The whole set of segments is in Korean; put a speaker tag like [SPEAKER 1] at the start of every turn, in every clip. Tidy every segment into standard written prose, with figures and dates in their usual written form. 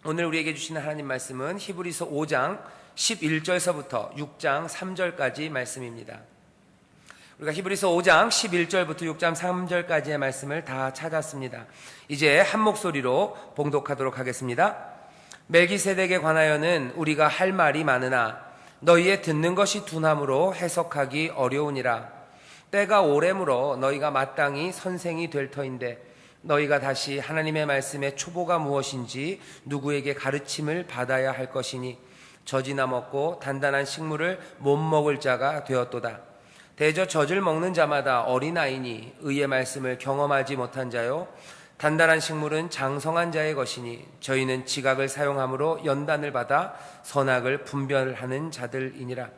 [SPEAKER 1] 오늘 우리에게 주시는 하나님 말씀은 히브리서 5장 11절서부터 6장 3절까지 말씀입니다. 우리가 히브리서 5장 11절부터 6장 3절까지의 말씀을 다 찾았습니다. 이제 한 목소리로 봉독하도록 하겠습니다. 멜기세덱에 관하여는 우리가 할 말이 많으나 너희의 듣는 것이 둔함으로 해석하기 어려우니라. 때가 오래므로 너희가 마땅히 선생이 될 터인데 너희가 다시 하나님의 말씀의 초보가 무엇인지 누구에게 가르침을 받아야 할 것이니 젖이나 먹고 단단한 식물을 못 먹을 자가 되었도다. 대저 젖을 먹는 자마다 어린아이니 의의 말씀을 경험하지 못한 자요 단단한 식물은 장성한 자의 것이니 저희는 지각을 사용함으로 연단을 받아 선악을 분별하는 자들이니라.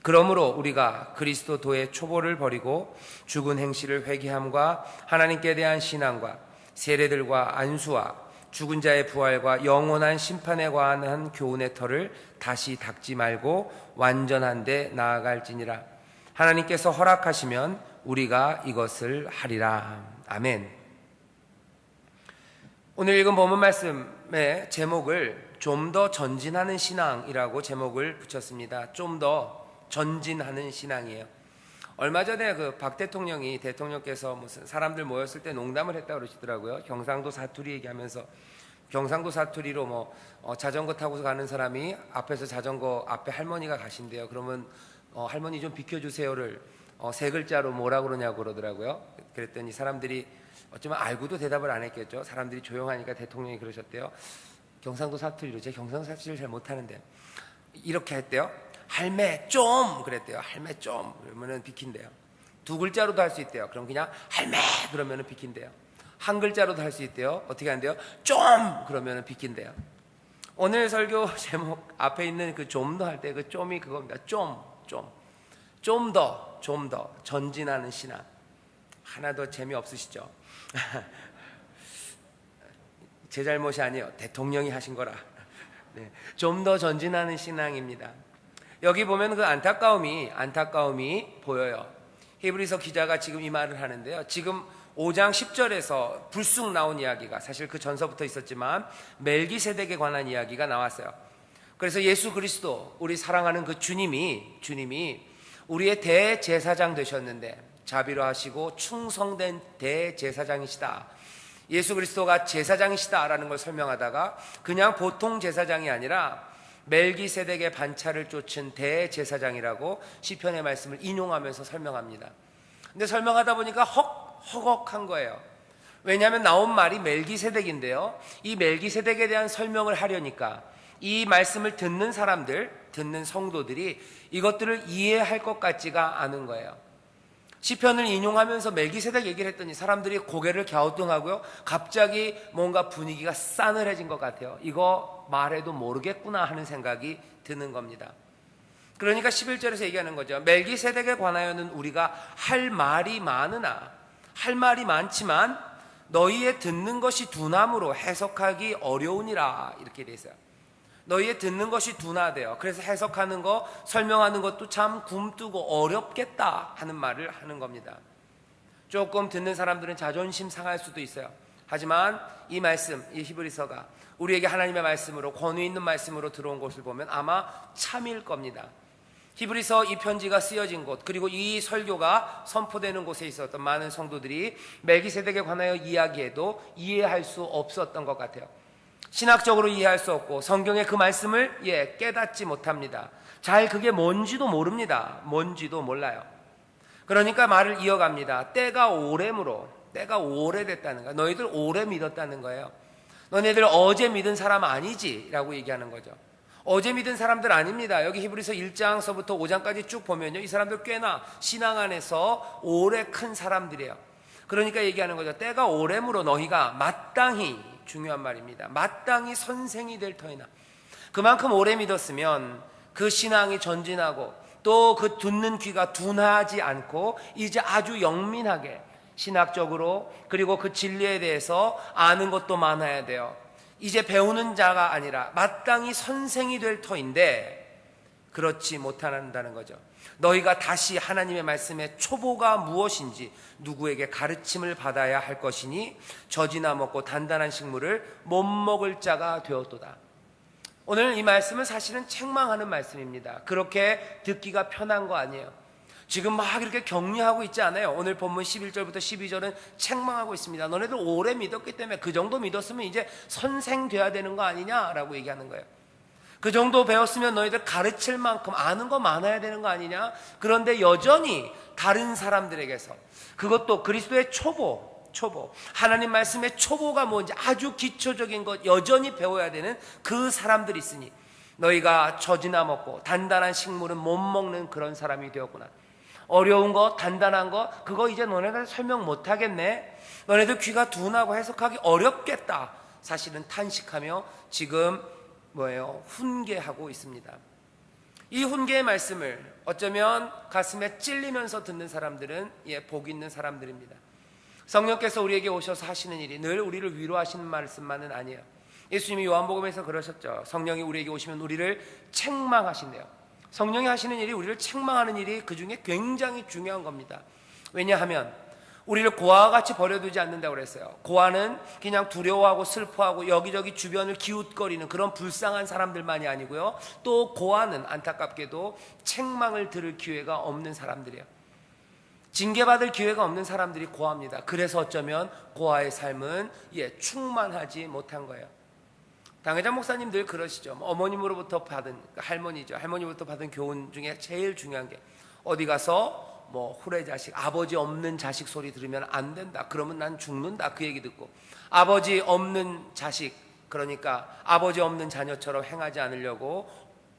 [SPEAKER 1] 그러므로 우리가 그리스도도의 초보를 버리고 죽은 행실을 회개함과 하나님께 대한 신앙과 세례들과 안수와 죽은 자의 부활과 영원한 심판에 관한 교훈의 터를 다시 닦지 말고 완전한 데 나아갈지니라. 하나님께서 허락하시면 우리가 이것을 하리라. 아멘. 오늘 읽은 본문 말씀의 제목을 좀 더 전진하는 신앙이라고 제목을 붙였습니다. 좀 더 전진하는 신앙이에요. 얼마 전에 박 대통령께서 무슨 사람들 모였을 때 농담을 했다고 그러시더라고요. 경상도 사투리 얘기하면서 경상도 사투리로 자전거 타고서 가는 사람이 앞에서 자전거 앞에 할머니가 가신대요. 그러면 할머니 좀 비켜주세요를 세 글자로 뭐라 그러냐고 그러더라고요. 그랬더니 사람들이 어쩌면 알고도 대답을 안 했겠죠. 사람들이 조용하니까 대통령이 그러셨대요. 경상도 사투리로, 제가 경상도 사투리를 잘 못하는데 이렇게 했대요. 할매 좀 그랬대요. 할매 좀 그러면은 비킨대요. 두 글자로도 할 수 있대요. 그럼 그냥 할매 그러면은 비킨대요. 한 글자로도 할 수 있대요. 어떻게 한대요? 좀 그러면은 비킨대요. 오늘 설교 제목 앞에 있는 그 좀 더 할 때 그 좀이 그겁니다. 좀 더 전진하는 신앙. 하나도 재미없으시죠? 제 잘못이 아니에요. 대통령이 하신 거라. 네, 좀 더 전진하는 신앙입니다. 여기 보면 그 안타까움이 보여요. 히브리서 기자가 지금 이 말을 하는데요. 지금 5장 10절에서 불쑥 나온 이야기가 사실 그 전서부터 있었지만 멜기세덱에 관한 이야기가 나왔어요. 그래서 예수 그리스도, 우리 사랑하는 그 주님이 우리의 대제사장 되셨는데 자비로하시고 충성된 대제사장이시다. 예수 그리스도가 제사장이시다라는 걸 설명하다가 그냥 보통 제사장이 아니라 멜기세덱의 반차를 쫓은 대제사장이라고 시편의 말씀을 인용하면서 설명합니다. 근데 설명하다 보니까 허걱한 거예요. 왜냐하면 나온 말이 멜기세덱인데요. 이 멜기세덱에 대한 설명을 하려니까 이 말씀을 듣는 성도들이 이것들을 이해할 것 같지가 않은 거예요. 시편을 인용하면서 멜기세덱 얘기를 했더니 사람들이 고개를 갸우뚱하고요. 갑자기 뭔가 분위기가 싸늘해진 것 같아요. 이거 말해도 모르겠구나 하는 생각이 드는 겁니다. 그러니까 11절에서 얘기하는 거죠. 멜기세덱에 관하여는 우리가 할 말이 많지만 너희의 듣는 것이 둔함으로 해석하기 어려우니라 이렇게 돼 있어요. 너희의 듣는 것이 둔하대요. 그래서 해석하는 거, 설명하는 것도 참 굼뜨고 어렵겠다 하는 말을 하는 겁니다. 조금 듣는 사람들은 자존심 상할 수도 있어요. 하지만 이 말씀, 이 히브리서가 우리에게 하나님의 말씀으로, 권위 있는 말씀으로 들어온 것을 보면 아마 참일 겁니다. 히브리서 이 편지가 쓰여진 곳, 그리고 이 설교가 선포되는 곳에 있었던 많은 성도들이 멜기세덱에 관하여 이야기해도 이해할 수 없었던 것 같아요. 신학적으로 이해할 수 없고 성경의 그 말씀을 깨닫지 못합니다. 잘 그게 뭔지도 모릅니다. 뭔지도 몰라요. 그러니까 말을 이어갑니다. 때가 오래됐다는 거야. 너희들 오래 믿었다는 거예요. 너네들 어제 믿은 사람 아니지? 라고 얘기하는 거죠. 어제 믿은 사람들 아닙니다. 여기 히브리서 1장서부터 5장까지 쭉 보면요, 이 사람들 꽤나 신앙 안에서 오래 큰 사람들이에요. 그러니까 얘기하는 거죠. 때가 오래므로 너희가 마땅히, 중요한 말입니다, 마땅히 선생이 될 터이나, 그만큼 오래 믿었으면 그 신앙이 전진하고 또 그 듣는 귀가 둔하지 않고 이제 아주 영민하게 신학적으로, 그리고 그 진리에 대해서 아는 것도 많아야 돼요. 이제 배우는 자가 아니라 마땅히 선생이 될 터인데 그렇지 못한다는 거죠. 너희가 다시 하나님의 말씀의 초보가 무엇인지 누구에게 가르침을 받아야 할 것이니 젖이나 먹고 단단한 식물을 못 먹을 자가 되었도다. 오늘 이 말씀은 사실은 책망하는 말씀입니다. 그렇게 듣기가 편한 거 아니에요. 지금 막 이렇게 격려하고 있지 않아요. 오늘 본문 11절부터 12절은 책망하고 있습니다. 너네들 오래 믿었기 때문에 그 정도 믿었으면 이제 선생 돼야 되는 거 아니냐라고 얘기하는 거예요. 그 정도 배웠으면 너희들 가르칠 만큼 아는 거 많아야 되는 거 아니냐. 그런데 여전히 다른 사람들에게서, 그것도 그리스도의 초보, 하나님 말씀의 초보가 뭔지 아주 기초적인 것 여전히 배워야 되는 그 사람들이 있으니 너희가 젖이나 먹고 단단한 식물은 못 먹는 그런 사람이 되었구나. 어려운 거, 단단한 거, 그거 이제 너네들 설명 못 하겠네. 너네들 귀가 둔하고 해석하기 어렵겠다. 사실은 탄식하며 지금 훈계하고 있습니다. 이 훈계의 말씀을 어쩌면 가슴에 찔리면서 듣는 사람들은 복 있는 사람들입니다. 성령께서 우리에게 오셔서 하시는 일이 늘 우리를 위로하시는 말씀만은 아니에요. 예수님이 요한복음에서 그러셨죠. 성령이 우리에게 오시면 우리를 책망하신대요. 성령이 하시는 일이, 우리를 책망하는 일이 그 중에 굉장히 중요한 겁니다. 왜냐하면 우리를 고아와 같이 버려두지 않는다고 그랬어요. 고아는 그냥 두려워하고 슬퍼하고 여기저기 주변을 기웃거리는 그런 불쌍한 사람들만이 아니고요, 또 고아는 안타깝게도 책망을 들을 기회가 없는 사람들이에요. 징계받을 기회가 없는 사람들이 고아입니다. 그래서 어쩌면 고아의 삶은 충만하지 못한 거예요. 당회장 목사님 늘 그러시죠. 어머님으로부터 받은, 할머니죠, 할머니부터 받은 교훈 중에 제일 중요한 게, 어디 가서 후레자식, 아버지 없는 자식 소리 들으면 안 된다, 그러면 난 죽는다, 그 얘기 듣고, 아버지 없는 자식, 그러니까 아버지 없는 자녀처럼 행하지 않으려고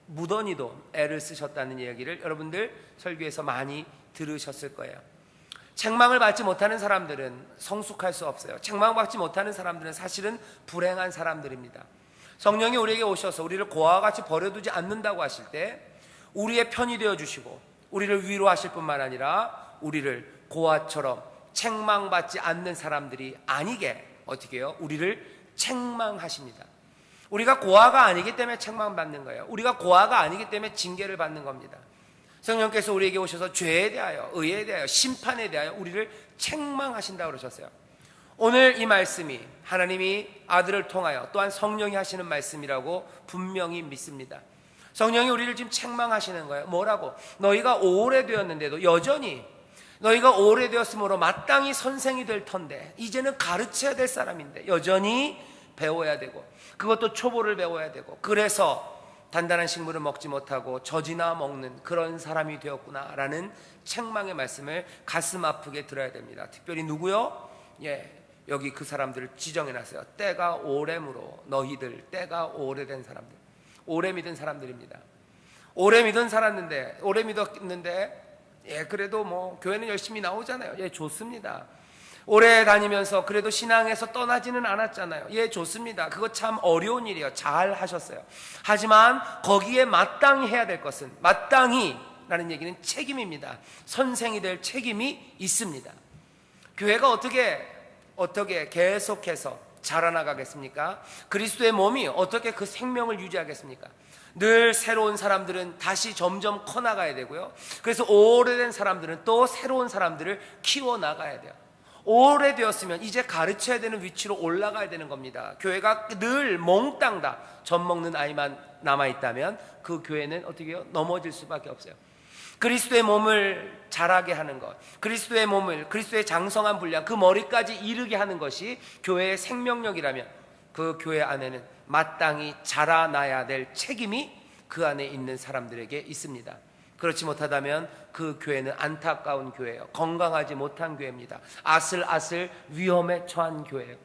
[SPEAKER 1] 무던히도 애를 쓰셨다는 이야기를 여러분들 설교에서 많이 들으셨을 거예요. 책망을 받지 못하는 사람들은 성숙할 수 없어요. 책망받지 못하는 사람들은 사실은 불행한 사람들입니다. 성령이 우리에게 오셔서 우리를 고아와 같이 버려두지 않는다고 하실 때 우리의 편이 되어주시고 우리를 위로하실 뿐만 아니라 우리를 고아처럼 책망받지 않는 사람들이 아니게 어떻게 해요? 우리를 책망하십니다. 우리가 고아가 아니기 때문에 책망받는 거예요. 우리가 고아가 아니기 때문에 징계를 받는 겁니다. 성령께서 우리에게 오셔서 죄에 대하여, 의에 대하여, 심판에 대하여 우리를 책망하신다고 그러셨어요. 오늘 이 말씀이 하나님이 아들을 통하여 또한 성령이 하시는 말씀이라고 분명히 믿습니다. 성령이 우리를 지금 책망하시는 거예요. 뭐라고? 너희가 오래되었는데도 여전히, 너희가 오래되었으므로 마땅히 선생이 될 터인데, 이제는 가르쳐야 될 사람인데 여전히 배워야 되고, 그것도 초보를 배워야 되고, 그래서 단단한 식물을 먹지 못하고 젖이나 먹는 그런 사람이 되었구나라는 책망의 말씀을 가슴 아프게 들어야 됩니다. 특별히 누구요? 여기 그 사람들을 지정해놨어요. 때가 오래므로 너희들, 때가 오래된 사람들, 오래 믿은 사람들입니다. 오래 믿었는데 그래도 교회는 열심히 나오잖아요. 좋습니다. 오래 다니면서 그래도 신앙에서 떠나지는 않았잖아요. 좋습니다. 그거 참 어려운 일이에요. 잘 하셨어요. 하지만 거기에 마땅히 해야 될 것은, 마땅히 라는 얘기는 책임입니다. 선생이 될 책임이 있습니다. 교회가 어떻게 계속해서 자라나가겠습니까? 그리스도의 몸이 어떻게 그 생명을 유지하겠습니까? 늘 새로운 사람들은 다시 점점 커나가야 되고요, 그래서 오래된 사람들은 또 새로운 사람들을 키워나가야 돼요. 오래되었으면 이제 가르쳐야 되는 위치로 올라가야 되는 겁니다. 교회가 늘 몽땅 다 젖먹는 아이만 남아있다면 그 교회는 어떻게 해요? 넘어질 수밖에 없어요. 그리스도의 몸을 자라게 하는 것, 그리스도의 몸을, 그리스도의 장성한 분량, 그 머리까지 이르게 하는 것이 교회의 생명력이라면 그 교회 안에는 마땅히 자라나야 될 책임이 그 안에 있는 사람들에게 있습니다. 그렇지 못하다면 그 교회는 안타까운 교회예요. 건강하지 못한 교회입니다. 아슬아슬 위험에 처한 교회예요.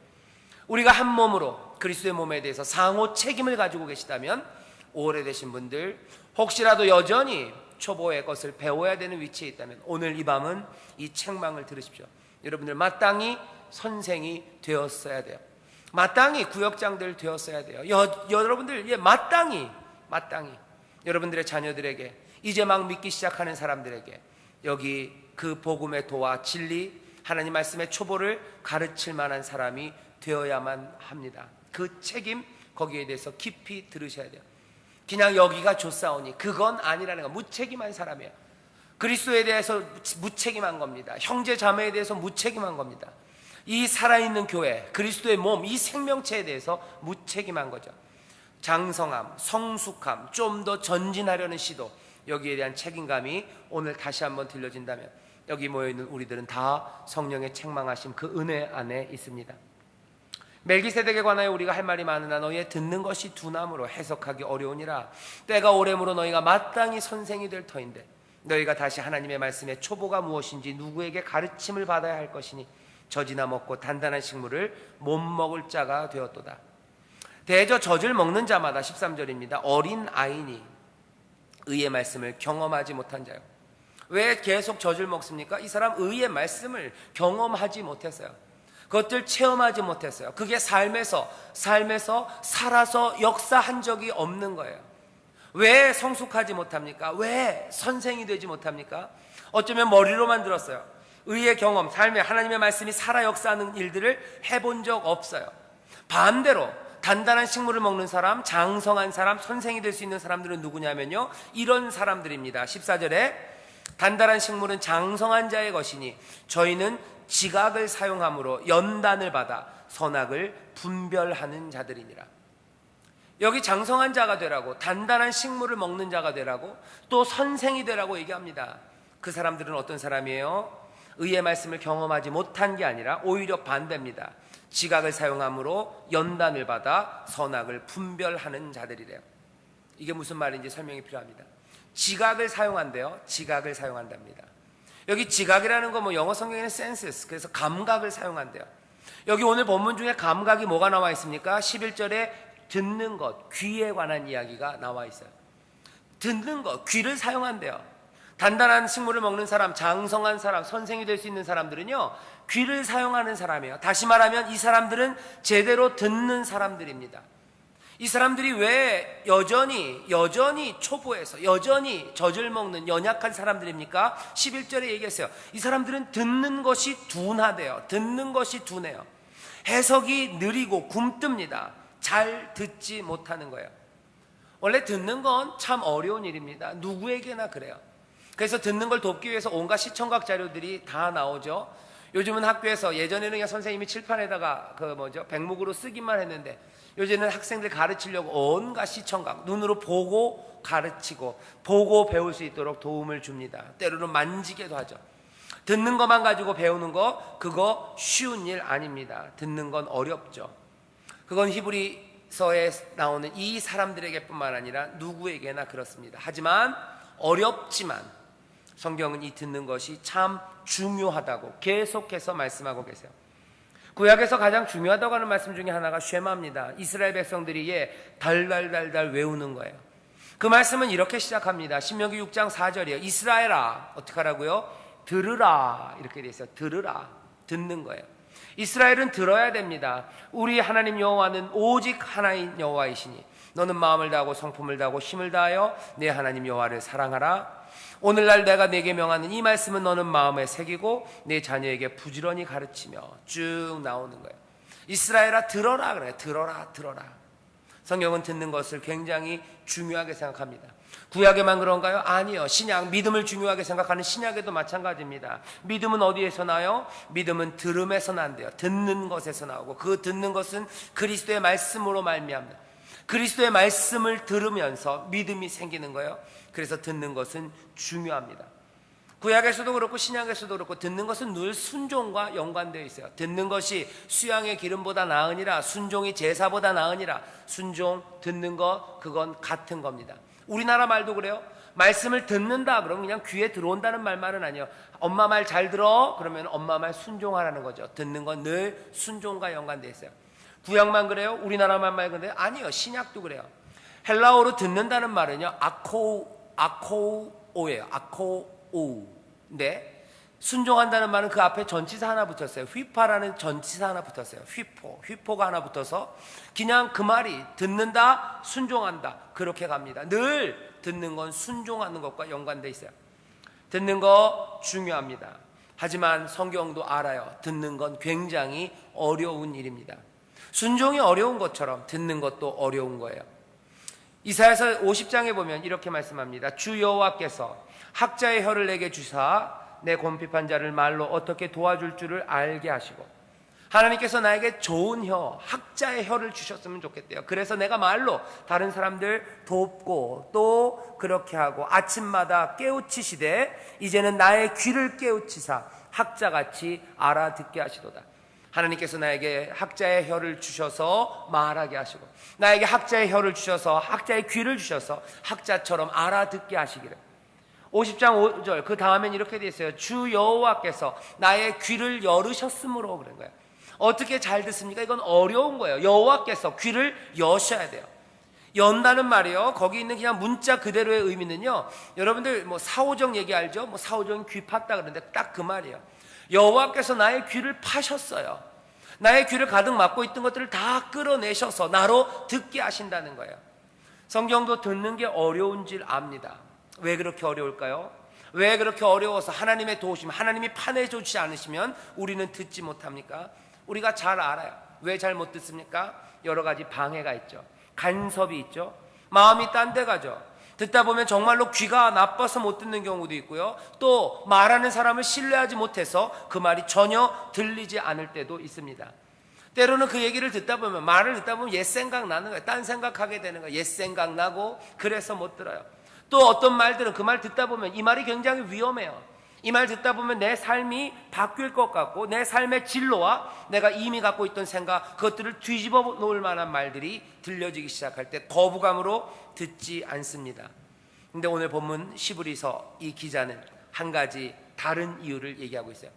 [SPEAKER 1] 우리가 한 몸으로 그리스도의 몸에 대해서 상호 책임을 가지고 계시다면, 오래되신 분들, 혹시라도 여전히 초보의 것을 배워야 되는 위치에 있다면 오늘 이 밤은 이 책망을 들으십시오. 여러분들 마땅히 선생이 되었어야 돼요. 마땅히 구역장들 되었어야 돼요. 여러분들 마땅히 여러분들의 자녀들에게, 이제 막 믿기 시작하는 사람들에게 여기 그 복음의 도와 진리, 하나님 말씀의 초보를 가르칠 만한 사람이 되어야만 합니다. 그 책임, 거기에 대해서 깊이 들으셔야 돼요. 그냥 여기가 좋사오니 그건 아니라는 거. 무책임한 사람이에요. 그리스도에 대해서 무책임한 겁니다. 형제 자매에 대해서 무책임한 겁니다. 이 살아있는 교회, 그리스도의 몸, 이 생명체에 대해서 무책임한 거죠. 장성함, 성숙함, 좀 더 전진하려는 시도, 여기에 대한 책임감이 오늘 다시 한번 들려진다면 여기 모여있는 우리들은 다 성령의 책망하심 그 은혜 안에 있습니다. 멜기세덱에 관하여 우리가 할 말이 많으나 너희의 듣는 것이 둔함으로 해석하기 어려우니라. 때가 오래므로 너희가 마땅히 선생이 될 터인데 너희가 다시 하나님의 말씀의 초보가 무엇인지 누구에게 가르침을 받아야 할 것이니 젖이나 먹고 단단한 식물을 못 먹을 자가 되었도다. 대저 젖을 먹는 자마다 13절입니다. 어린 아이니 의의 말씀을 경험하지 못한 자요. 왜 계속 젖을 먹습니까? 이 사람 의의 말씀을 경험하지 못했어요. 그것들 체험하지 못했어요. 그게 삶에서 살아서 역사한 적이 없는 거예요. 왜 성숙하지 못합니까? 왜 선생이 되지 못합니까? 어쩌면 머리로만 들었어요. 의의 경험, 삶에 하나님의 말씀이 살아 역사하는 일들을 해본 적 없어요. 반대로 단단한 식물을 먹는 사람, 장성한 사람, 선생이 될 수 있는 사람들은 누구냐면요, 이런 사람들입니다. 14절에 단단한 식물은 장성한 자의 것이니 저희는 지각을 사용함으로 연단을 받아 선악을 분별하는 자들이니라. 여기 장성한 자가 되라고, 단단한 식물을 먹는 자가 되라고, 또 선생이 되라고 얘기합니다. 그 사람들은 어떤 사람이에요? 의의 말씀을 경험하지 못한 게 아니라 오히려 반대입니다. 지각을 사용함으로 연단을 받아 선악을 분별하는 자들이래요. 이게 무슨 말인지 설명이 필요합니다. 지각을 사용한대요. 지각을 사용한답니다. 여기 지각이라는 거 영어 성경에는 senses, 그래서 감각을 사용한대요. 여기 오늘 본문 중에 감각이 뭐가 나와 있습니까? 11절에 듣는 것, 귀에 관한 이야기가 나와 있어요. 듣는 것, 귀를 사용한대요. 단단한 식물을 먹는 사람, 장성한 사람, 선생이 될 수 있는 사람들은요, 귀를 사용하는 사람이에요. 다시 말하면 이 사람들은 제대로 듣는 사람들입니다. 이 사람들이 왜 여전히 초보에서 여전히 젖을 먹는 연약한 사람들입니까? 11절에 얘기했어요. 이 사람들은 듣는 것이 둔하대요. 듣는 것이 둔해요. 해석이 느리고 굼뜹니다. 잘 듣지 못하는 거예요. 원래 듣는 건 참 어려운 일입니다. 누구에게나 그래요. 그래서 듣는 걸 돕기 위해서 온갖 시청각 자료들이 다 나오죠. 요즘은 학교에서, 예전에는 그냥 선생님이 칠판에다가 백목으로 쓰기만 했는데 요즘은 학생들 가르치려고 온갖 시청각, 눈으로 보고 가르치고 보고 배울 수 있도록 도움을 줍니다. 때로는 만지게도 하죠. 듣는 것만 가지고 배우는 거, 그거 쉬운 일 아닙니다. 듣는 건 어렵죠. 그건 히브리서에 나오는 이 사람들에게뿐만 아니라 누구에게나 그렇습니다. 하지만 어렵지만 성경은 이 듣는 것이 참 중요하다고 계속해서 말씀하고 계세요. 구약에서 가장 중요하다고 하는 말씀 중에 하나가 쉐마입니다. 이스라엘 백성들이 달달달달 외우는 거예요. 그 말씀은 이렇게 시작합니다. 신명기 6장 4절이에요. 이스라엘아, 어떻게 하라고요? 들으라, 이렇게 돼 있어요. 들으라, 듣는 거예요. 이스라엘은 들어야 됩니다. 우리 하나님 여호와는 오직 하나인 여호와이시니 너는 마음을 다하고 성품을 다하고 힘을 다하여 내 하나님 여호와를 사랑하라. 오늘날 내가 네게 명하는 이 말씀은 너는 마음에 새기고 내 자녀에게 부지런히 가르치며, 쭉 나오는 거예요. 이스라엘아 들어라 그래요. 들어라. 성경은 듣는 것을 굉장히 중요하게 생각합니다. 구약에만 그런가요? 아니요. 신약, 믿음을 중요하게 생각하는 신약에도 마찬가지입니다. 믿음은 어디에서 나요? 믿음은 들음에서 난대요. 듣는 것에서 나오고, 그 듣는 것은 그리스도의 말씀으로 말미암는, 그리스도의 말씀을 들으면서 믿음이 생기는 거예요. 그래서 듣는 것은 중요합니다. 구약에서도 그렇고 신약에서도 그렇고 듣는 것은 늘 순종과 연관되어 있어요. 듣는 것이 수양의 기름보다 나으니라, 순종이 제사보다 나으니라. 순종, 듣는 것, 그건 같은 겁니다. 우리나라 말도 그래요. 말씀을 듣는다 그러면 그냥 귀에 들어온다는 말만은 아니에요. 엄마 말 잘 들어 그러면 엄마 말 순종하라는 거죠. 듣는 건 늘 순종과 연관되어 있어요. 구약만 그래요? 우리나라만 말 그래요? 아니요. 신약도 그래요. 헬라어로 듣는다는 말은요, 아코오예요. 아코오인데 순종한다는 말은 그 앞에 전치사 하나 붙었어요. 휘파라는 전치사 하나 붙었어요. 휘포가 하나 붙어서 그냥 그 말이 듣는다, 순종한다, 그렇게 갑니다. 늘 듣는 건 순종하는 것과 연관되어 있어요. 듣는 거 중요합니다. 하지만 성경도 알아요. 듣는 건 굉장히 어려운 일입니다. 순종이 어려운 것처럼 듣는 것도 어려운 거예요. 이사야서 50장에 보면 이렇게 말씀합니다. 주 여호와께서 학자의 혀를 내게 주사 내 곰핍한 자를 말로 어떻게 도와줄 줄을 알게 하시고, 하나님께서 나에게 좋은 혀, 학자의 혀를 주셨으면 좋겠대요. 그래서 내가 말로 다른 사람들 돕고 또 그렇게 하고 아침마다 깨우치시되 이제는 나의 귀를 깨우치사 학자같이 알아듣게 하시도다. 하나님께서 나에게 학자의 혀를 주셔서 말하게 하시고 나에게 학자의 혀를 주셔서 학자의 귀를 주셔서 학자처럼 알아듣게 하시기를. 50장 5절 그 다음엔 이렇게 되어 있어요. 주 여호와께서 나의 귀를 열으셨으므로 그런 거예요. 어떻게 잘 듣습니까? 이건 어려운 거예요. 여호와께서 귀를 여셔야 돼요. 연다는 말이요, 거기 있는 그냥 문자 그대로의 의미는요, 여러분들 뭐 사오정 얘기 알죠? 뭐 사오정 귀 팠다 그러는데 딱 그 말이에요. 여호와께서 나의 귀를 파셨어요. 나의 귀를 가득 막고 있던 것들을 다 끌어내셔서 나로 듣게 하신다는 거예요. 성경도 듣는 게 어려운 줄 압니다. 왜 그렇게 어려울까요? 왜 그렇게 어려워서 하나님의 도우심, 하나님이 파내주지 않으시면 우리는 듣지 못합니까? 우리가 잘 알아요. 왜 잘 못 듣습니까? 여러 가지 방해가 있죠. 간섭이 있죠. 마음이 딴 데 가죠. 듣다 보면 정말로 귀가 나빠서 못 듣는 경우도 있고요. 또 말하는 사람을 신뢰하지 못해서 그 말이 전혀 들리지 않을 때도 있습니다. 때로는 그 얘기를 듣다 보면, 말을 듣다 보면 옛 생각 나는 거예요. 딴 생각하게 되는 거예요. 옛 생각 나고 그래서 못 들어요. 또 어떤 말들은 그 말 듣다 보면 이 말이 굉장히 위험해요. 이 말 듣다 보면 내 삶이 바뀔 것 같고 내 삶의 진로와 내가 이미 갖고 있던 생각, 그것들을 뒤집어 놓을 만한 말들이 들려지기 시작할 때 거부감으로 듣지 않습니다. 근데 오늘 본문 시브리서 이 기자는 한 가지 다른 이유를 얘기하고 있어요.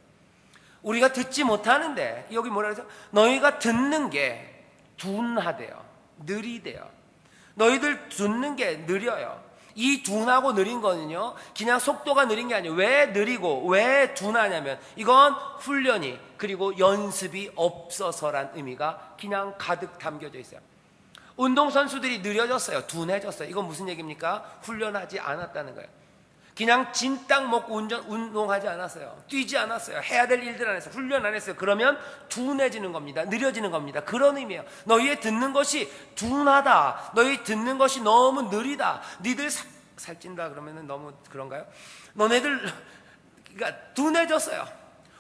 [SPEAKER 1] 우리가 듣지 못하는데, 여기 뭐라 그래서 너희가 듣는 게 둔하대요. 느리대요. 너희들 듣는 게 느려요. 이 둔하고 느린 거는요, 그냥 속도가 느린 게 아니에요. 왜 느리고 왜 둔하냐면 이건 훈련이 그리고 연습이 없어서란 의미가 그냥 가득 담겨져 있어요. 운동선수들이 느려졌어요. 둔해졌어요. 이건 무슨 얘기입니까? 훈련하지 않았다는 거예요. 그냥 진딱 먹고 운동하지 않았어요. 뛰지 않았어요. 해야 될 일들 안 했어요. 훈련 안 했어요. 그러면 둔해지는 겁니다. 느려지는 겁니다. 그런 의미예요. 너희의 듣는 것이 둔하다. 너희 듣는 것이 너무 느리다. 니들 살찐다 그러면 너무 그런가요? 너네들 그러니까 둔해졌어요.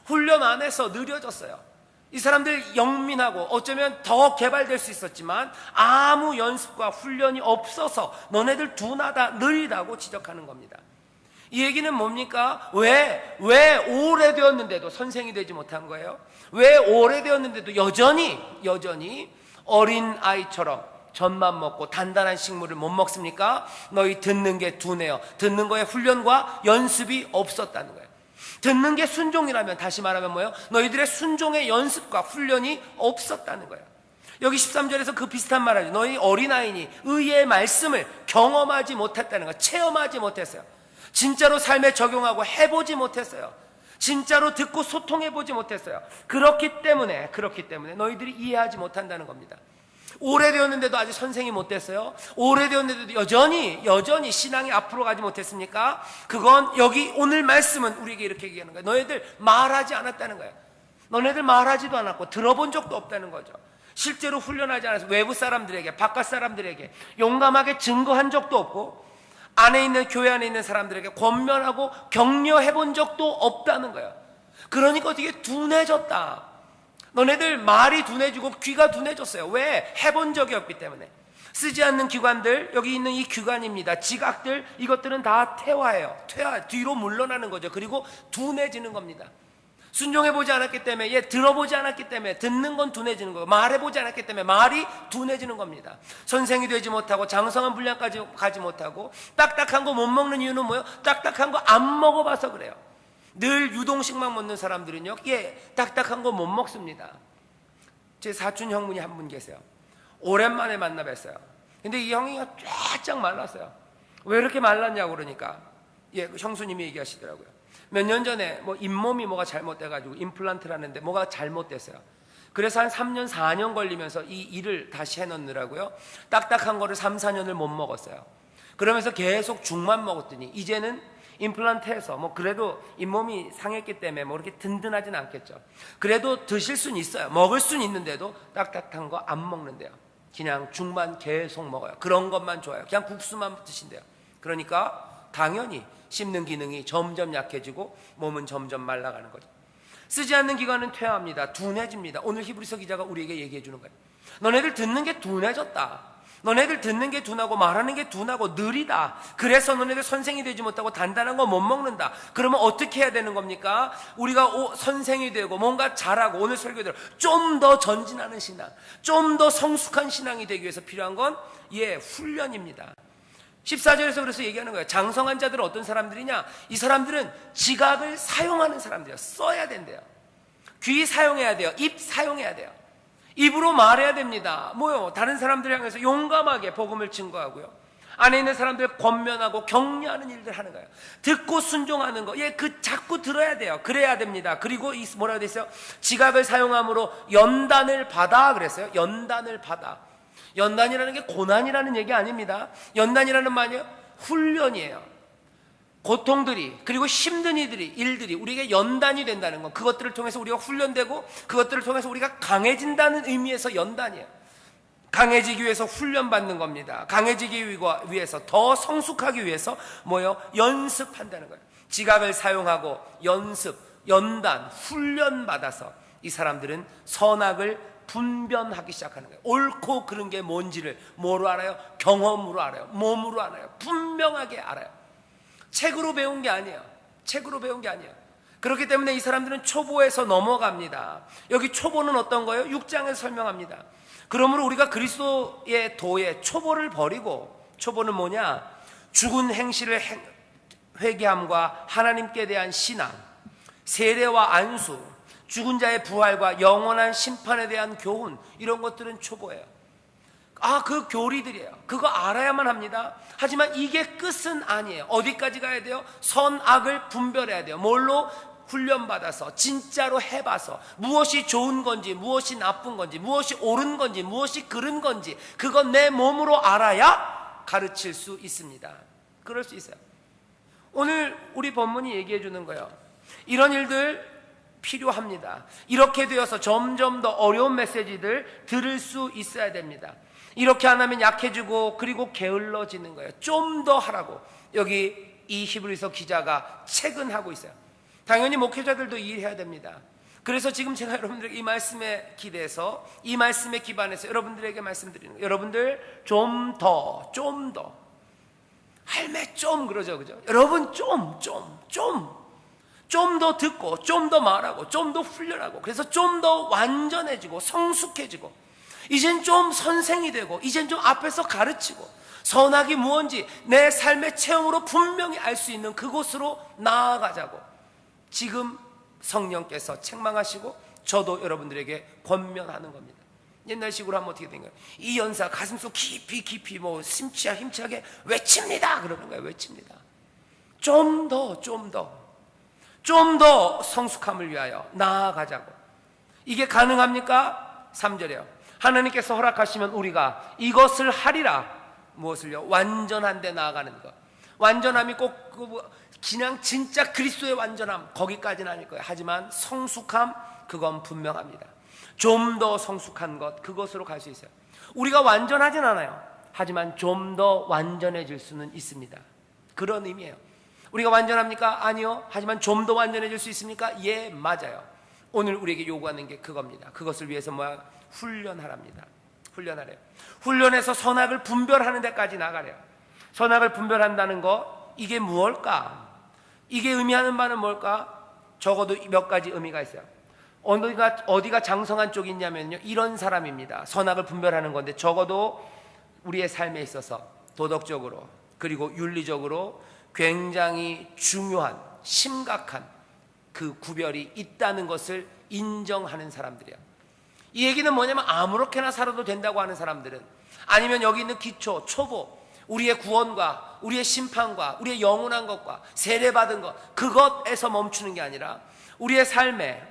[SPEAKER 1] 훈련 안 해서 느려졌어요. 이 사람들 영민하고 어쩌면 더 개발될 수 있었지만 아무 연습과 훈련이 없어서 너네들 둔하다, 느리다고 지적하는 겁니다. 이 얘기는 뭡니까? 왜 오래되었는데도 선생이 되지 못한 거예요? 왜 오래되었는데도 여전히 어린 아이처럼 젖만 먹고 단단한 식물을 못 먹습니까? 너희 듣는 게 둔해요. 듣는 거에 훈련과 연습이 없었다는 거예요. 듣는 게 순종이라면, 다시 말하면 뭐예요? 너희들의 순종의 연습과 훈련이 없었다는 거예요. 여기 13절에서 그 비슷한 말 하죠. 너희 어린아이니 의의 말씀을 경험하지 못했다는 거예요. 체험하지 못했어요. 진짜로 삶에 적용하고 해보지 못했어요. 진짜로 듣고 소통해보지 못했어요. 그렇기 때문에 너희들이 이해하지 못한다는 겁니다. 오래되었는데도 아직 선생이 못 됐어요. 오래되었는데도 여전히 신앙이 앞으로 가지 못했습니까? 그건 여기 오늘 말씀은 우리에게 이렇게 얘기하는 거예요. 너희들 말하지 않았다는 거예요. 너네들 말하지도 않았고 들어본 적도 없다는 거죠. 실제로 훈련하지 않아서 외부 사람들에게, 바깥 사람들에게 용감하게 증거한 적도 없고 교회 안에 있는 사람들에게 권면하고 격려해 본 적도 없다는 거예요. 그러니까 어떻게 둔해졌다. 너네들 말이 둔해지고 귀가 둔해졌어요. 왜? 해본 적이 없기 때문에. 쓰지 않는 기관들, 여기 있는 이 기관입니다. 지각들, 이것들은 다 퇴화예요. 뒤로 물러나는 거죠. 그리고 둔해지는 겁니다. 순종해보지 않았기 때문에, 들어보지 않았기 때문에 듣는 건 둔해지는 거예요. 말해보지 않았기 때문에 말이 둔해지는 겁니다. 선생이 되지 못하고 장성한 분량까지 가지 못하고 딱딱한 거 못 먹는 이유는 뭐예요? 딱딱한 거 안 먹어봐서 그래요. 늘 유동식만 먹는 사람들은요, 딱딱한 거 못 먹습니다. 제 사촌 형분이 한 분 계세요. 오랜만에 만나 뵀어요. 근데 이 형이 쫙쫙 말랐어요. 왜 이렇게 말랐냐고 그러니까 형수님이 얘기하시더라고요. 몇 년 전에 잇몸이 뭐가 잘못돼가지고 임플란트를 하는데 뭐가 잘못됐어요. 그래서 한 3년 4년 걸리면서 이 일을 다시 해놓느라고요, 딱딱한 거를 3, 4년을 못 먹었어요. 그러면서 계속 죽만 먹었더니 이제는 임플란트해서 그래도 잇몸이 상했기 때문에 그렇게 든든하진 않겠죠. 그래도 드실 수는 있어요. 먹을 수는 있는데도 딱딱한 거 안 먹는데요. 그냥 죽만 계속 먹어요. 그런 것만 좋아요. 그냥 국수만 드신대요. 그러니까 당연히 씹는 기능이 점점 약해지고 몸은 점점 말라가는 거죠. 쓰지 않는 기간은 퇴화합니다. 둔해집니다. 오늘 히브리서 기자가 우리에게 얘기해 주는 거예요. 너네들 듣는 게 둔해졌다. 너네들 듣는 게 둔하고 말하는 게 둔하고 느리다. 그래서 너네들 선생이 되지 못하고 단단한 거 못 먹는다. 그러면 어떻게 해야 되는 겁니까? 우리가 선생이 되고 뭔가 잘하고 오늘 설교대로 좀 더 전진하는 신앙, 좀 더 성숙한 신앙이 되기 위해서 필요한 건 훈련입니다. 14절에서 그래서 얘기하는 거예요. 장성한 자들은 어떤 사람들이냐? 이 사람들은 지각을 사용하는 사람들이에요. 써야 된대요. 귀 사용해야 돼요. 입 사용해야 돼요. 입으로 말해야 됩니다. 다른 사람들 향해서 용감하게 복음을 증거하고요. 안에 있는 사람들 권면하고 격려하는 일들 하는 거예요. 듣고 순종하는 거. 자꾸 들어야 돼요. 그래야 됩니다. 그리고 뭐라고 돼 있어요? 지각을 사용함으로 연단을 받아 그랬어요. 연단을 받아. 연단이라는 게 고난이라는 얘기 아닙니다. 연단이라는 말이요, 훈련이에요. 고통들이, 그리고 힘든 일들이 우리에게 연단이 된다는 건, 그것들을 통해서 우리가 훈련되고 그것들을 통해서 우리가 강해진다는 의미에서 연단이에요. 강해지기 위해서 훈련받는 겁니다. 강해지기 위해서, 더 성숙하기 위해서 연습한다는 거예요. 지각을 사용하고 연단, 훈련받아서 이 사람들은 선악을 분별하기 시작하는 거예요. 옳고 그른 게 뭔지를 뭐로 알아요? 경험으로 알아요. 몸으로 알아요. 분명하게 알아요. 책으로 배운 게 아니에요. 그렇기 때문에 이 사람들은 초보에서 넘어갑니다. 여기 초보는 어떤 거예요? 6장에서 설명합니다. 그러므로 우리가 그리스도의 도의 초보를 버리고, 초보는 뭐냐? 죽은 행실을 회개함과 하나님께 대한 신앙, 세례와 안수, 죽은 자의 부활과 영원한 심판에 대한 교훈, 이런 것들은 초보예요. 그 교리들이에요. 그거 알아야만 합니다. 하지만 이게 끝은 아니에요. 어디까지 가야 돼요? 선악을 분별해야 돼요. 뭘로? 훈련받아서, 진짜로 해봐서, 무엇이 좋은 건지, 무엇이 나쁜 건지, 무엇이 옳은 건지, 무엇이 그른 건지, 그건 내 몸으로 알아야 가르칠 수 있습니다. 그럴 수 있어요. 오늘 우리 본문이 얘기해 주는 거예요. 이런 일들 필요합니다. 이렇게 되어서 점점 더 어려운 메시지들 들을 수 있어야 됩니다. 이렇게 안 하면 약해지고, 그리고 게을러지는 거예요. 좀 더 하라고 여기 이 히브리서 기자가 체근하고 있어요. 당연히 목회자들도 일해야 됩니다. 그래서 지금 제가 여러분들에게 이 말씀에 기대서, 이 말씀에 기반해서 여러분들에게 말씀드리는 거예요. 여러분들 좀 더 할매 좀 그러죠, 그죠? 여러분 좀 더 듣고, 좀 더 말하고, 좀 더 훈련하고, 그래서 좀 더 완전해지고 성숙해지고, 이젠 좀 선생이 되고, 이젠 좀 앞에서 가르치고, 선악이 무엇인지 내 삶의 체험으로 분명히 알 수 있는 그곳으로 나아가자고 지금 성령께서 책망하시고 저도 여러분들에게 권면하는 겁니다. 옛날식으로 하면 어떻게 된 거예요? 이 연사 가슴속 깊이 힘차게 외칩니다. 그러는 거예요. 외칩니다. 좀 더 성숙함을 위하여 나아가자고. 이게 가능합니까? 3절이에요. 하나님께서 허락하시면 우리가 이것을 하리라. 무엇을요? 완전한 데 나아가는 것. 완전함이 꼭 그냥 진짜 그리스도의 완전함, 거기까지는 아닐 거예요. 하지만 성숙함, 그건 분명합니다. 좀 더 성숙한 것, 그것으로 갈 수 있어요. 우리가 완전하진 않아요. 하지만 좀 더 완전해질 수는 있습니다. 그런 의미예요. 우리가 완전합니까? 아니요. 하지만 좀 더 완전해질 수 있습니까? 예, 맞아요. 오늘 우리에게 요구하는 게 그겁니다. 그것을 위해서 훈련하랍니다. 훈련하래요. 훈련해서 선악을 분별하는 데까지 나가래요. 선악을 분별한다는 거, 이게 무엇일까? 이게 의미하는 바는 뭘까? 적어도 몇 가지 의미가 있어요. 어디가 장성한 쪽이 있냐면요, 이런 사람입니다. 선악을 분별하는 건데, 적어도 우리의 삶에 있어서 도덕적으로 그리고 윤리적으로 굉장히 중요한, 심각한 그 구별이 있다는 것을 인정하는 사람들이에요. 이 얘기는 뭐냐면, 아무렇게나 살아도 된다고 하는 사람들은, 아니면 여기 있는 기초, 초보, 우리의 구원과 우리의 심판과 우리의 영원한 것과 세례받은 것, 그것에서 멈추는 게 아니라 우리의 삶에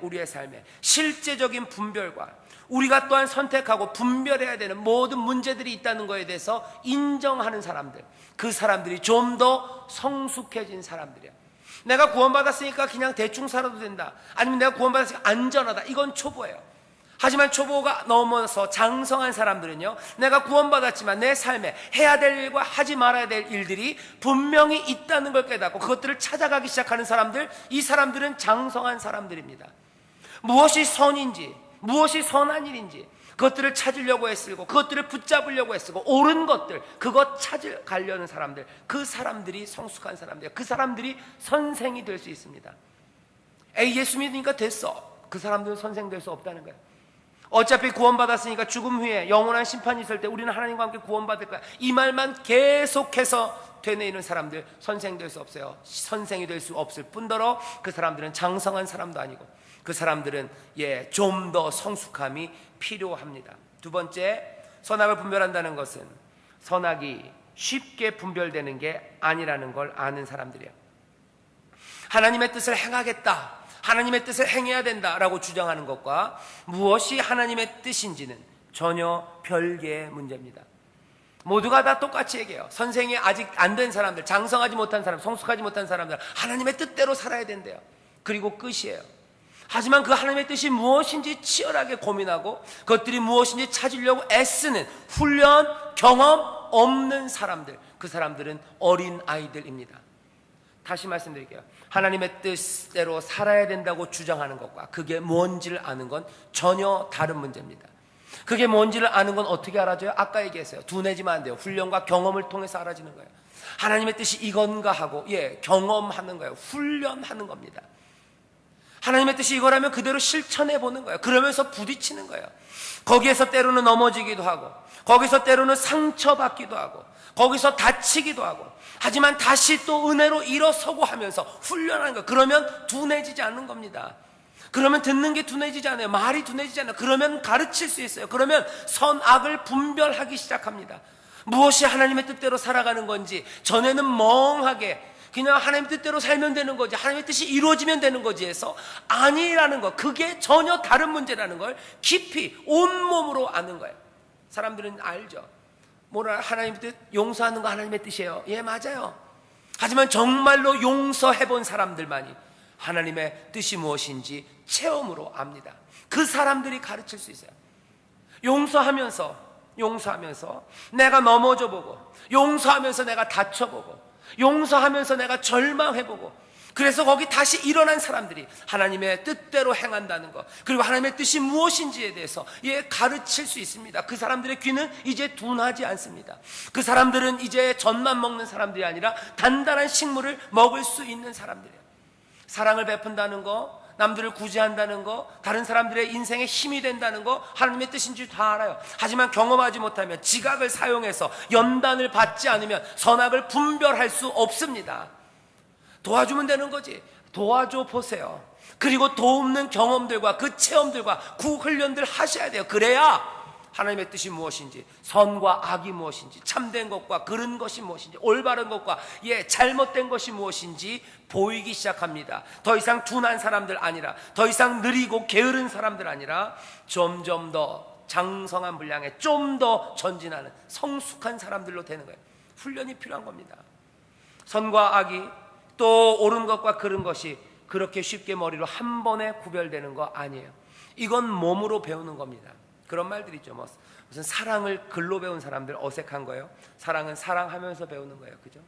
[SPEAKER 1] 실제적인 분별과 우리가 또한 선택하고 분별해야 되는 모든 문제들이 있다는 것에 대해서 인정하는 사람들, 그 사람들이 좀 더 성숙해진 사람들이야. 내가 구원받았으니까 그냥 대충 살아도 된다, 아니면 내가 구원받았으니까 안전하다, 이건 초보예요. 하지만 초보가 넘어서 장성한 사람들은요, 내가 구원받았지만 내 삶에 해야 될 일과 하지 말아야 될 일들이 분명히 있다는 걸 깨닫고 그것들을 찾아가기 시작하는 사람들, 이 사람들은 장성한 사람들입니다. 무엇이 선인지, 무엇이 선한 일인지 그것들을 찾으려고 애쓰고 그것들을 붙잡으려고 애쓰고 옳은 것들 그것 찾으려는 사람들, 그 사람들이 성숙한 사람들, 그 사람들이 선생이 될 수 있습니다. 에이, 예수 믿으니까 됐어. 그 사람들은 선생 될 수 없다는 거예요. 어차피 구원받았으니까 죽음 후에 영원한 심판이 있을 때 우리는 하나님과 함께 구원받을 거야, 이 말만 계속해서 되뇌이는 사람들 선생 될 수 없어요. 선생이 될 수 없을 뿐더러 그 사람들은 장성한 사람도 아니고 그 사람들은 좀 더 성숙함이 필요합니다. 두 번째, 선악을 분별한다는 것은 선악이 쉽게 분별되는 게 아니라는 걸 아는 사람들이에요. 하나님의 뜻을 행하겠다, 하나님의 뜻을 행해야 된다라고 주장하는 것과 무엇이 하나님의 뜻인지는 전혀 별개의 문제입니다. 모두가 다 똑같이 얘기해요. 선생이 아직 안 된 사람들, 장성하지 못한 사람, 성숙하지 못한 사람들 하나님의 뜻대로 살아야 된대요. 그리고 끝이에요. 하지만 그 하나님의 뜻이 무엇인지 치열하게 고민하고 그것들이 무엇인지 찾으려고 애쓰는 훈련, 경험 없는 사람들, 그 사람들은 어린 아이들입니다. 다시 말씀드릴게요. 하나님의 뜻대로 살아야 된다고 주장하는 것과 그게 뭔지를 아는 건 전혀 다른 문제입니다. 그게 뭔지를 아는 건 어떻게 알아져요? 아까 얘기했어요. 두뇌지면 안 돼요. 훈련과 경험을 통해서 알아지는 거예요. 하나님의 뜻이 이건가 하고 경험하는 거예요. 훈련하는 겁니다. 하나님의 뜻이 이거라면 그대로 실천해 보는 거예요. 그러면서 부딪히는 거예요. 거기에서 때로는 넘어지기도 하고 거기서 때로는 상처받기도 하고 거기서 다치기도 하고 하지만 다시 또 은혜로 일어서고 하면서 훈련하는 거예요. 그러면 둔해지지 않는 겁니다. 그러면 듣는 게 둔해지지 않아요. 말이 둔해지지 않아요. 그러면 가르칠 수 있어요. 그러면 선악을 분별하기 시작합니다. 무엇이 하나님의 뜻대로 살아가는 건지 전에는 멍하게 그냥 하나님 뜻대로 살면 되는 거지, 하나님의 뜻이 이루어지면 되는 거지 해서 아니라는 거, 그게 전혀 다른 문제라는 걸 깊이 온몸으로 아는 거예요. 사람들은 알죠. 뭐라, 하나님의 뜻, 용서하는 거 하나님의 뜻이에요. 예, 맞아요. 하지만 정말로 용서해본 사람들만이 하나님의 뜻이 무엇인지 체험으로 압니다. 그 사람들이 가르칠 수 있어요. 용서하면서 내가 넘어져 보고, 용서하면서 내가 다쳐보고, 용서하면서 내가 절망해보고, 그래서 거기 다시 일어난 사람들이 하나님의 뜻대로 행한다는 것, 그리고 하나님의 뜻이 무엇인지에 대해서 가르칠 수 있습니다. 그 사람들의 귀는 이제 둔하지 않습니다. 그 사람들은 이제 젖만 먹는 사람들이 아니라 단단한 식물을 먹을 수 있는 사람들이에요. 사랑을 베푼다는 거, 남들을 구제한다는 거, 다른 사람들의 인생에 힘이 된다는 거 하나님의 뜻인지 다 알아요. 하지만 경험하지 못하면, 지각을 사용해서 연단을 받지 않으면 선악을 분별할 수 없습니다. 도와주면 되는 거지. 도와줘 보세요. 그리고 도움는 경험들과 그 체험들과 그 훈련들 하셔야 돼요. 그래야 하나님의 뜻이 무엇인지, 선과 악이 무엇인지, 참된 것과 그른 것이 무엇인지, 올바른 것과 잘못된 것이 무엇인지 보이기 시작합니다. 더 이상 둔한 사람들 아니라, 더 이상 느리고 게으른 사람들 아니라 점점 더 장성한 분량에 좀 더 전진하는 성숙한 사람들로 되는 거예요. 훈련이 필요한 겁니다. 선과 악이, 또 옳은 것과 그른 것이 그렇게 쉽게 머리로 한 번에 구별되는 거 아니에요. 이건 몸으로 배우는 겁니다. 그런 말들 있죠. 무슨 사랑을 글로 배운 사람들 어색한 거예요. 사랑은 사랑하면서 배우는 거예요. 그죠?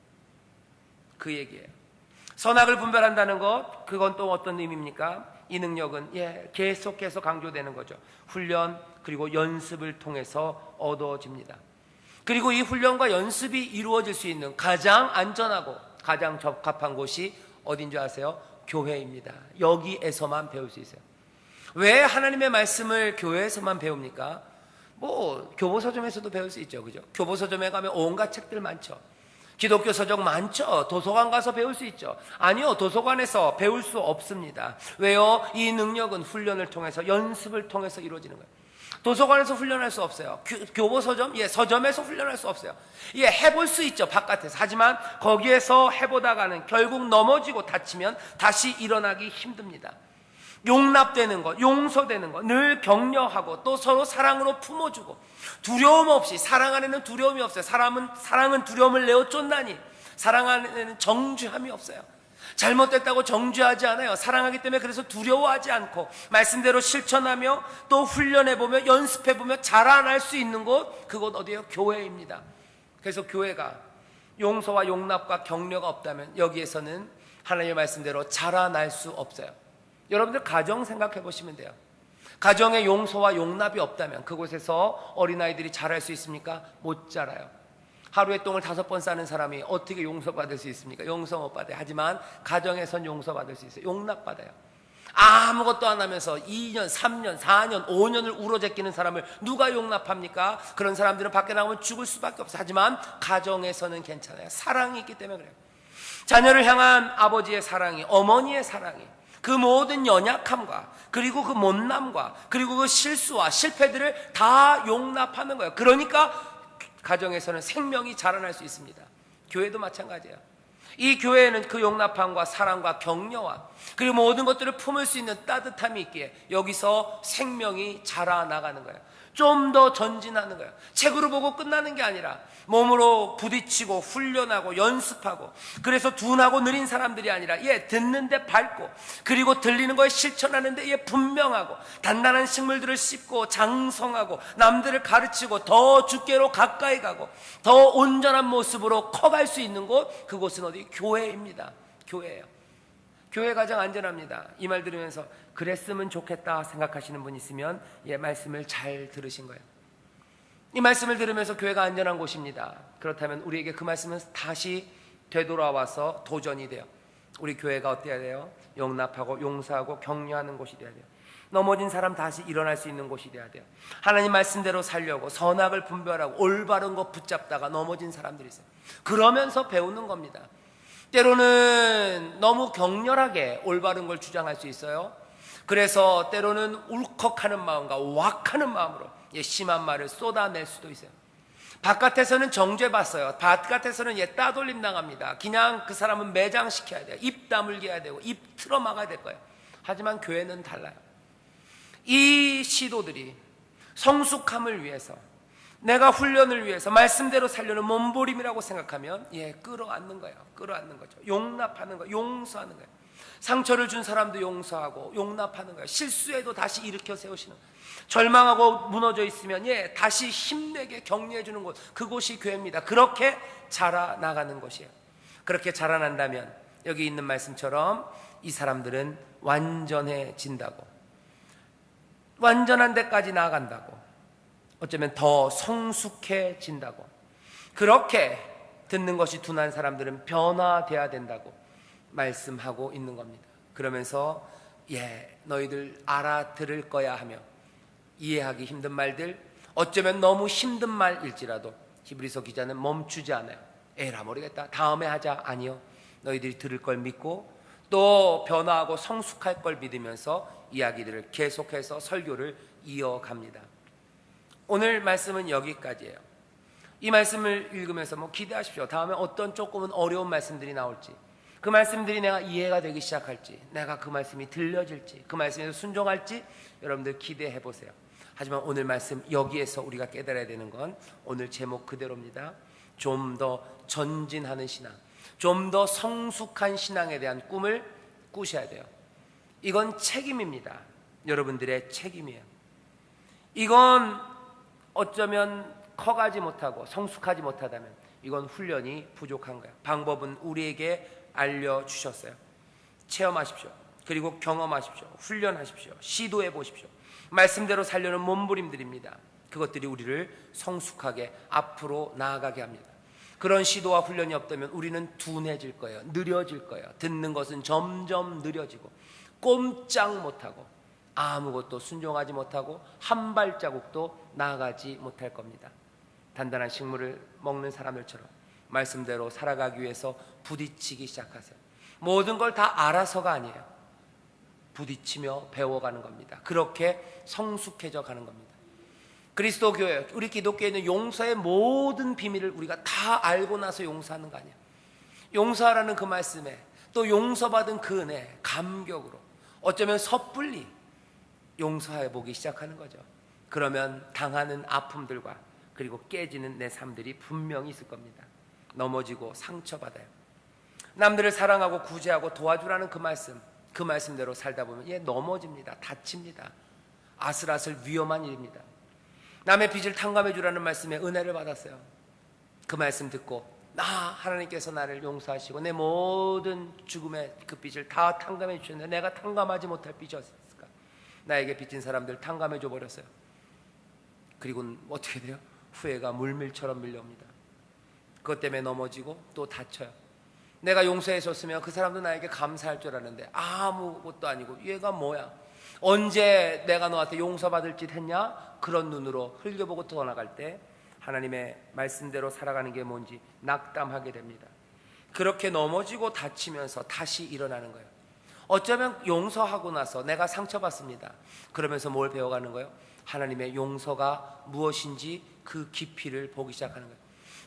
[SPEAKER 1] 그 얘기예요. 선악을 분별한다는 것, 그건 또 어떤 의미입니까? 이 능력은 계속해서 강조되는 거죠. 훈련 그리고 연습을 통해서 얻어집니다. 그리고 이 훈련과 연습이 이루어질 수 있는 가장 안전하고 가장 적합한 곳이 어딘 줄 아세요? 교회입니다. 여기에서만 배울 수 있어요. 왜 하나님의 말씀을 교회에서만 배웁니까? 교보서점에서도 배울 수 있죠. 그죠? 교보서점에 가면 온갖 책들 많죠. 기독교 서적 많죠. 도서관 가서 배울 수 있죠. 아니요, 도서관에서 배울 수 없습니다. 왜요? 이 능력은 훈련을 통해서, 연습을 통해서 이루어지는 거예요. 도서관에서 훈련할 수 없어요. 교보서점, 서점에서 훈련할 수 없어요. 해볼 수 있죠, 바깥에서. 하지만 거기에서 해보다가는 결국 넘어지고 다치면 다시 일어나기 힘듭니다. 용납되는 것, 용서되는 것, 늘 격려하고 또 서로 사랑으로 품어주고, 두려움 없이, 사랑 안에는 두려움이 없어요. 사랑은 두려움을 내어 쫓나니, 사랑 안에는 정죄함이 없어요. 잘못됐다고 정죄하지 않아요. 사랑하기 때문에 그래서 두려워하지 않고 말씀대로 실천하며 또 훈련해보며 연습해보며 자라날 수 있는 곳, 그곳 어디예요? 교회입니다. 그래서 교회가 용서와 용납과 격려가 없다면 여기에서는 하나님의 말씀대로 자라날 수 없어요. 여러분들 가정 생각해 보시면 돼요. 가정에 용서와 용납이 없다면 그곳에서 어린아이들이 자랄 수 있습니까? 못 자라요. 하루에 똥을 5번 싸는 사람이 어떻게 용서받을 수 있습니까? 용서 못 받아요. 하지만 가정에선 용서받을 수 있어요. 용납받아요. 아무것도 안 하면서 2년, 3년, 4년, 5년을 울어제끼는 사람을 누가 용납합니까? 그런 사람들은 밖에 나오면 죽을 수밖에 없어요. 하지만 가정에서는 괜찮아요. 사랑이 있기 때문에 그래요. 자녀를 향한 아버지의 사랑이, 어머니의 사랑이, 그 모든 연약함과 그리고 그 못남과 그리고 그 실수와 실패들을 다 용납하는 거예요. 그러니까 가정에서는 생명이 자라날 수 있습니다. 교회도 마찬가지예요. 이 교회에는 그 용납함과 사랑과 격려와 그리고 모든 것들을 품을 수 있는 따뜻함이 있기에 여기서 생명이 자라나가는 거예요. 좀 더 전진하는 거예요. 책으로 보고 끝나는 게 아니라 몸으로 부딪히고 훈련하고 연습하고, 그래서 둔하고 느린 사람들이 아니라 듣는데 밝고 그리고 들리는 거에 실천하는데 분명하고 단단한 식물들을 씹고 장성하고 남들을 가르치고 더 주께로 가까이 가고 더 온전한 모습으로 커갈 수 있는 곳, 그곳은 어디? 교회입니다. 교회예요. 교회 가장 안전합니다. 이 말 들으면서 그랬으면 좋겠다 생각하시는 분 있으면 말씀을 잘 들으신 거예요. 이 말씀을 들으면서 교회가 안전한 곳입니다. 그렇다면 우리에게 그 말씀은 다시 되돌아와서 도전이 돼요. 우리 교회가 어때야 돼요? 용납하고 용서하고 격려하는 곳이 돼야 돼요. 넘어진 사람 다시 일어날 수 있는 곳이 돼야 돼요. 하나님 말씀대로 살려고 선악을 분별하고 올바른 것 붙잡다가 넘어진 사람들이 있어요. 그러면서 배우는 겁니다. 때로는 너무 격렬하게 올바른 걸 주장할 수 있어요. 그래서 때로는 울컥하는 마음과 왁하는 마음으로 심한 말을 쏟아낼 수도 있어요. 바깥에서는 정죄받아요. 바깥에서는 따돌림 당합니다. 그냥 그 사람은 매장시켜야 돼요. 입 다물게 해야 되고 입 틀어막아야 될 거예요. 하지만 교회는 달라요. 이 시도들이 성숙함을 위해서, 내가 훈련을 위해서 말씀대로 살려는 몸부림이라고 생각하면 끌어안는 거예요. 끌어안는 거죠. 용납하는 거예요. 용서하는 거예요. 상처를 준 사람도 용서하고 용납하는 거예요. 실수해도 다시 일으켜 세우시는 거예요. 절망하고 무너져 있으면 다시 힘내게 격려해 주는 곳, 그곳이 교회입니다. 그렇게 자라나가는 곳이에요. 그렇게 자라난다면 여기 있는 말씀처럼 이 사람들은 완전해진다고, 완전한 데까지 나아간다고, 어쩌면 더 성숙해진다고, 그렇게 듣는 것이 둔한 사람들은 변화돼야 된다고 말씀하고 있는 겁니다. 그러면서 너희들 알아들을 거야 하며 이해하기 힘든 말들, 어쩌면 너무 힘든 말일지라도 히브리서 기자는 멈추지 않아요. 에라 모르겠다, 다음에 하자. 아니요, 너희들이 들을 걸 믿고 또 변화하고 성숙할 걸 믿으면서 이야기들을 계속해서 설교를 이어갑니다. 오늘 말씀은 여기까지예요. 이 말씀을 읽으면서 기대하십시오. 다음에 어떤 조금은 어려운 말씀들이 나올지, 그 말씀들이 내가 이해가 되기 시작할지, 내가 그 말씀이 들려질지, 그 말씀에서 순종할지 여러분들 기대해 보세요. 하지만 오늘 말씀 여기에서 우리가 깨달아야 되는 건 오늘 제목 그대로입니다. 좀 더 전진하는 신앙, 좀 더 성숙한 신앙에 대한 꿈을 꾸셔야 돼요. 이건 책임입니다. 여러분들의 책임이에요. 이건 어쩌면 커가지 못하고 성숙하지 못하다면 이건 훈련이 부족한 거예요. 방법은 우리에게 알려주셨어요. 체험하십시오. 그리고 경험하십시오. 훈련하십시오. 시도해 보십시오. 말씀대로 살려는 몸부림들입니다. 그것들이 우리를 성숙하게 앞으로 나아가게 합니다. 그런 시도와 훈련이 없다면 우리는 둔해질 거예요. 느려질 거예요. 듣는 것은 점점 느려지고 꼼짝 못하고 아무것도 순종하지 못하고 한 발자국도 나아가지 못할 겁니다. 단단한 식물을 먹는 사람들처럼 말씀대로 살아가기 위해서 부딪히기 시작하세요. 모든 걸 다 알아서가 아니에요. 부딪히며 배워가는 겁니다. 그렇게 성숙해져 가는 겁니다. 그리스도 교회, 우리 기독교에는 용서의 모든 비밀을 우리가 다 알고 나서 용서하는 거 아니에요. 용서하라는 그 말씀에 또 용서받은 그 은혜, 감격으로 어쩌면 섣불리 용서해 보기 시작하는 거죠. 그러면 당하는 아픔들과 그리고 깨지는 내 삶들이 분명히 있을 겁니다. 넘어지고 상처받아요. 남들을 사랑하고 구제하고 도와주라는 그 말씀, 그 말씀대로 살다 보면 넘어집니다. 다칩니다. 아슬아슬 위험한 일입니다. 남의 빚을 탕감해 주라는 말씀에 은혜를 받았어요. 그 말씀 듣고 하나님께서 나를 용서하시고 내 모든 죽음의 그 빚을 다 탕감해 주셨는데 내가 탕감하지 못할 빚이었을까? 나에게 빚진 사람들 탕감해 줘 버렸어요. 그리고 어떻게 돼요? 후회가 물밀처럼 밀려옵니다. 그것 때문에 넘어지고 또 다쳐요. 내가 용서해 줬으면 그 사람도 나에게 감사할 줄 알았는데 아무것도 아니고 얘가 뭐야? 언제 내가 너한테 용서받을 짓 했냐? 그런 눈으로 흘겨보고 떠나갈 때 하나님의 말씀대로 살아가는 게 뭔지 낙담하게 됩니다. 그렇게 넘어지고 다치면서 다시 일어나는 거예요. 어쩌면 용서하고 나서 내가 상처받습니다. 그러면서 뭘 배워가는 거예요? 하나님의 용서가 무엇인지 그 깊이를 보기 시작하는 거예요.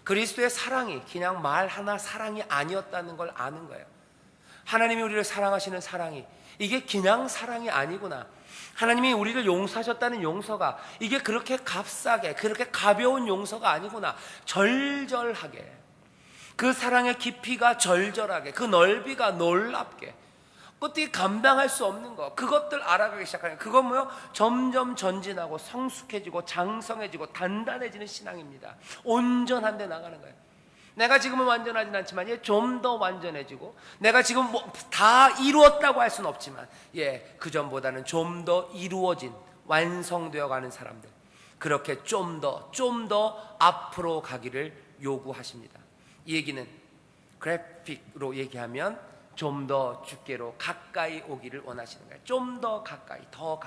[SPEAKER 1] 그리스도의 사랑이 그냥 말 하나 사랑이 아니었다는 걸 아는 거예요. 하나님이 우리를 사랑하시는 사랑이 이게 그냥 사랑이 아니구나. 하나님이 우리를 용서하셨다는 용서가 이게 그렇게 값싸게 그렇게 가벼운 용서가 아니구나. 절절하게 그 사랑의 깊이가 절절하게 그 넓이가 놀랍게 어떻게 감당할 수 없는 거 그것들 알아가기 시작하는 그건 뭐요? 점점 전진하고 성숙해지고 장성해지고 단단해지는 신앙입니다. 온전한 데 나가는 거예요. 내가 지금은 완전하진 않지만 좀 더 완전해지고 내가 지금 다 이루었다고 할 수는 없지만 그 전보다는 좀 더 이루어진 완성되어 가는 사람들 그렇게 좀 더 앞으로 가기를 요구하십니다. 이 얘기는 그래픽으로 얘기하면 좀 더 주께로 가까이 오기를 원하시는 거예요. 좀 더 가까이 더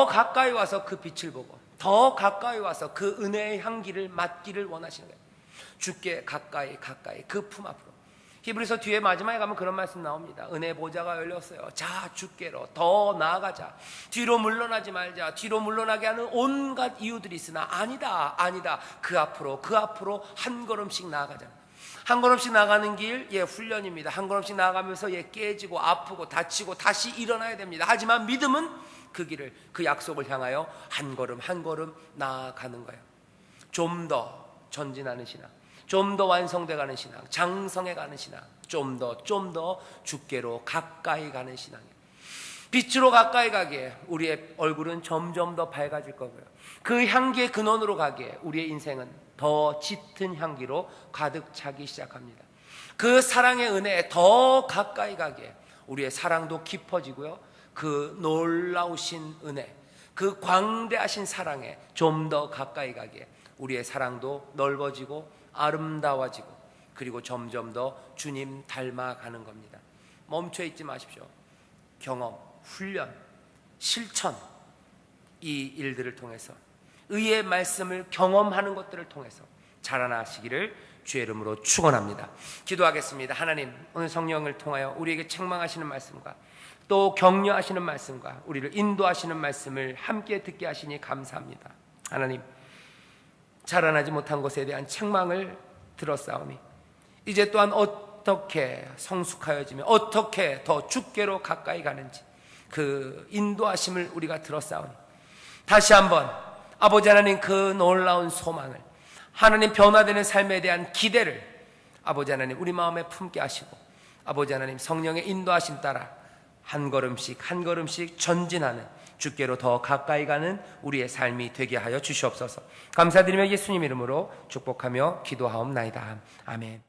[SPEAKER 1] 가까이 와서 그 빛을 보고 더 가까이 와서 그 은혜의 향기를 맡기를 원하시는 거예요. 주께 가까이 그 품 앞으로. 히브리서 뒤에 마지막에 가면 그런 말씀 나옵니다. 은혜 보좌가 열렸어요. 자 주께로 더 나아가자. 뒤로 물러나지 말자. 뒤로 물러나게 하는 온갖 이유들이 있으나 아니다 그 앞으로 한 걸음씩 나아가자. 한 걸음씩 나가는 길 훈련입니다. 한 걸음씩 나아가면서 깨지고 아프고 다치고 다시 일어나야 됩니다. 하지만 믿음은 그 길을 그 약속을 향하여 한 걸음 나아가는 거예요. 좀 더 전진하는 신앙, 좀 더 완성돼가는 신앙, 장성해가는 신앙, 좀 더 주께로 가까이 가는 신앙이에요. 빛으로 가까이 가기에 우리의 얼굴은 점점 더 밝아질 거고요. 그 향기의 근원으로 가기에 우리의 인생은 더 짙은 향기로 가득 차기 시작합니다. 그 사랑의 은혜에 더 가까이 가기에 우리의 사랑도 깊어지고요. 그 놀라우신 은혜, 그 광대하신 사랑에 좀 더 가까이 가기에 우리의 사랑도 넓어지고 아름다워지고 그리고 점점 더 주님 닮아가는 겁니다. 멈춰 있지 마십시오. 경험, 훈련, 실천 이 일들을 통해서 의의 말씀을 경험하는 것들을 통해서 자라나시기를 주의 이름으로 축원합니다. 기도하겠습니다. 하나님 오늘 성령을 통하여 우리에게 책망하시는 말씀과 또 격려하시는 말씀과 우리를 인도하시는 말씀을 함께 듣게 하시니 감사합니다. 하나님 자라나지 못한 것에 대한 책망을 들었사오니 이제 또한 어떻게 성숙하여지며 어떻게 더 주께로 가까이 가는지 그 인도하심을 우리가 들었사오니 다시 한번 아버지 하나님 그 놀라운 소망을 하나님 변화되는 삶에 대한 기대를 아버지 하나님 우리 마음에 품게 하시고 아버지 하나님 성령의 인도하심 따라 한 걸음씩 전진하는 주께로 더 가까이 가는 우리의 삶이 되게 하여 주시옵소서. 감사드리며 예수님 이름으로 축복하며 기도하옵나이다. 아멘.